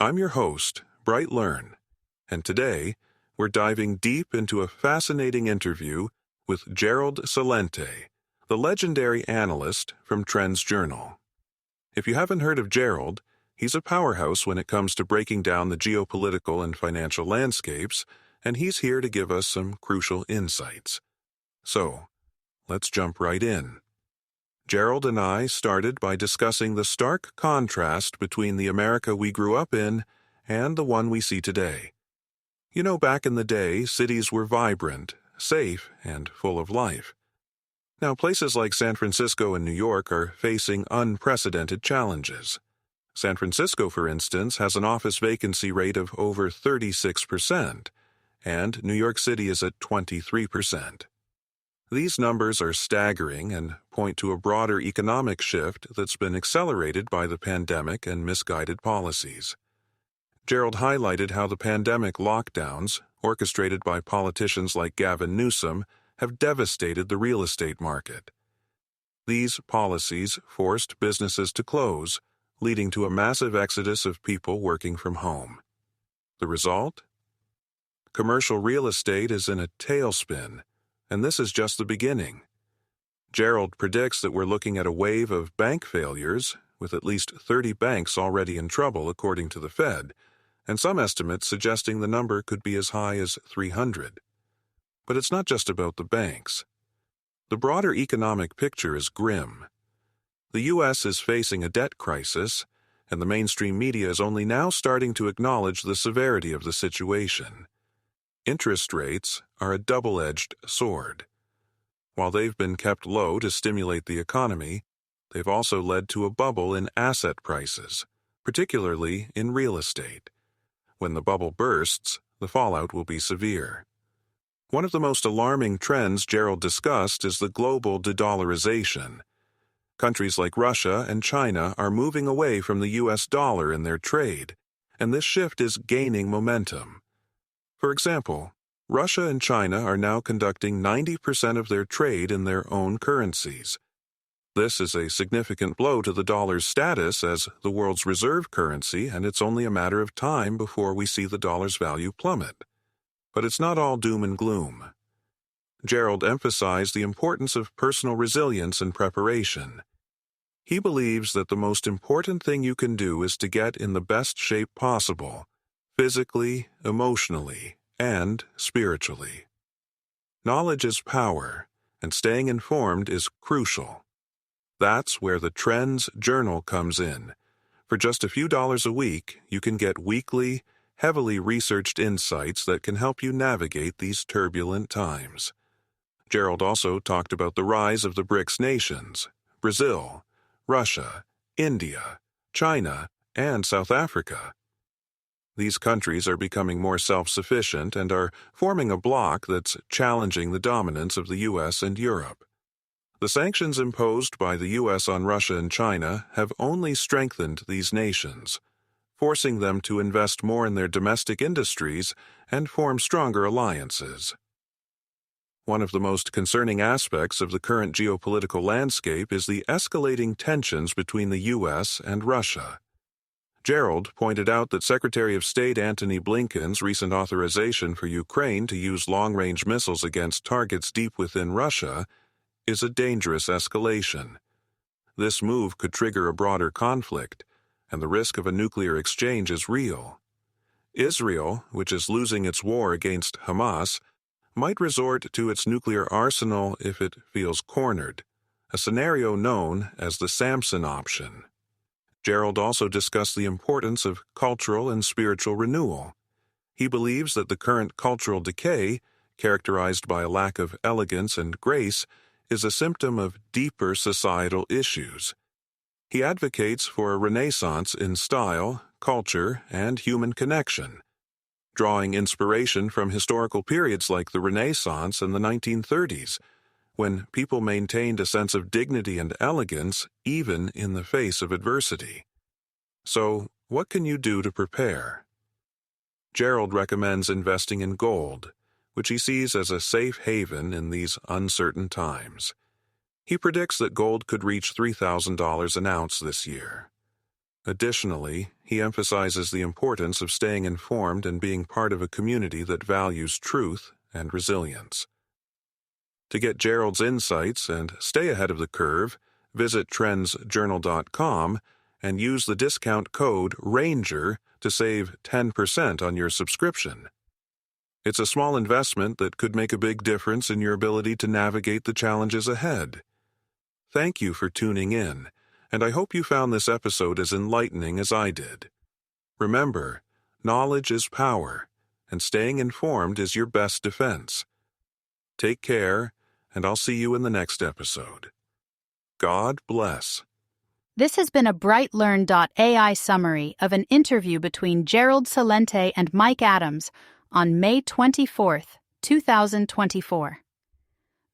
I'm your host, BrightLearn, and today we're diving deep into a fascinating interview with Gerald Celente, the legendary analyst from Trends Journal. If you haven't heard of Gerald, he's a powerhouse when it comes to breaking down the geopolitical and financial landscapes, and he's here to give us some crucial insights. So, let's jump right in. Gerald and I started by discussing the stark contrast between the America we grew up in and the one we see today. You know, back in the day, cities were vibrant, safe, and full of life. Now, places like San Francisco and New York are facing unprecedented challenges. San Francisco, for instance, has an office vacancy rate of over 36%, and New York City is at 23%. These numbers are staggering and point to a broader economic shift that's been accelerated by the pandemic and misguided policies. Gerald highlighted how the pandemic lockdowns, orchestrated by politicians like Gavin Newsom, have devastated the real estate market. These policies forced businesses to close, leading to a massive exodus of people working from home. The result? Commercial real estate is in a tailspin, and this is just the beginning. Gerald predicts that we're looking at a wave of bank failures, with at least 30 banks already in trouble according to the Fed, and some estimates suggesting the number could be as high as 300. But it's not just about the banks. The broader economic picture is grim. The U.S. is facing a debt crisis, and the mainstream media is only now starting to acknowledge the severity of the situation. Interest rates are a double-edged sword. While they've been kept low to stimulate the economy, they've also led to a bubble in asset prices, particularly in real estate. When the bubble bursts, the fallout will be severe. One of the most alarming trends Gerald discussed is the global dedollarization. Countries like Russia and China are moving away from the U.S. dollar in their trade, and this shift is gaining momentum. For example, Russia and China are now conducting 90% of their trade in their own currencies. This is a significant blow to the dollar's status as the world's reserve currency, and it's only a matter of time before we see the dollar's value plummet. But it's not all doom and gloom. Gerald emphasized the importance of personal resilience and preparation. He believes that the most important thing you can do is to get in the best shape possible, physically, emotionally, and spiritually. Knowledge is power, and staying informed is crucial. That's where the Trends Journal comes in. For just a few dollars a week, you can get weekly, heavily researched insights that can help you navigate these turbulent times. Gerald also talked about the rise of the BRICS nations, Brazil, Russia, India, China, and South Africa. These countries are becoming more self-sufficient and are forming a bloc that's challenging the dominance of the U.S. and Europe. The sanctions imposed by the U.S. on Russia and China have only strengthened these nations, forcing them to invest more in their domestic industries and form stronger alliances. One of the most concerning aspects of the current geopolitical landscape is the escalating tensions between the U.S. and Russia. Gerald pointed out that Secretary of State Antony Blinken's recent authorization for Ukraine to use long-range missiles against targets deep within Russia is a dangerous escalation. This move could trigger a broader conflict, and the risk of a nuclear exchange is real. Israel, which is losing its war against Hamas, might resort to its nuclear arsenal if it feels cornered, a scenario known as the Samson option. Gerald also discussed the importance of cultural and spiritual renewal. He believes that the current cultural decay, characterized by a lack of elegance and grace, is a symptom of deeper societal issues. He advocates for a renaissance in style, culture, and human connection, drawing inspiration from historical periods like the Renaissance and the 1930s, when people maintained a sense of dignity and elegance even in the face of adversity. So, what can you do to prepare? Gerald recommends investing in gold, which he sees as a safe haven in these uncertain times. He predicts that gold could reach $3,000 an ounce this year. Additionally, he emphasizes the importance of staying informed and being part of a community that values truth and resilience. To get Gerald's insights and stay ahead of the curve, visit trendsjournal.com and use the discount code RANGER to save 10% on your subscription. It's a small investment that could make a big difference in your ability to navigate the challenges ahead. Thank you for tuning in, and I hope you found this episode as enlightening as I did. Remember, knowledge is power, and staying informed is your best defense. Take care, and I'll see you in the next episode. God bless. This has been a BrightLearn.ai summary of an interview between Gerald Celente and Mike Adams on May 24, 2024.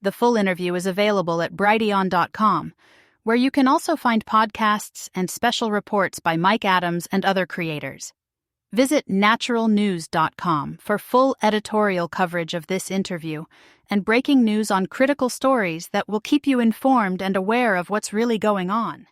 The full interview is available at brighteon.com, where you can also find podcasts and special reports by Mike Adams and other creators. Visit naturalnews.com for full editorial coverage of this interview and breaking news on critical stories that will keep you informed and aware of what's really going on.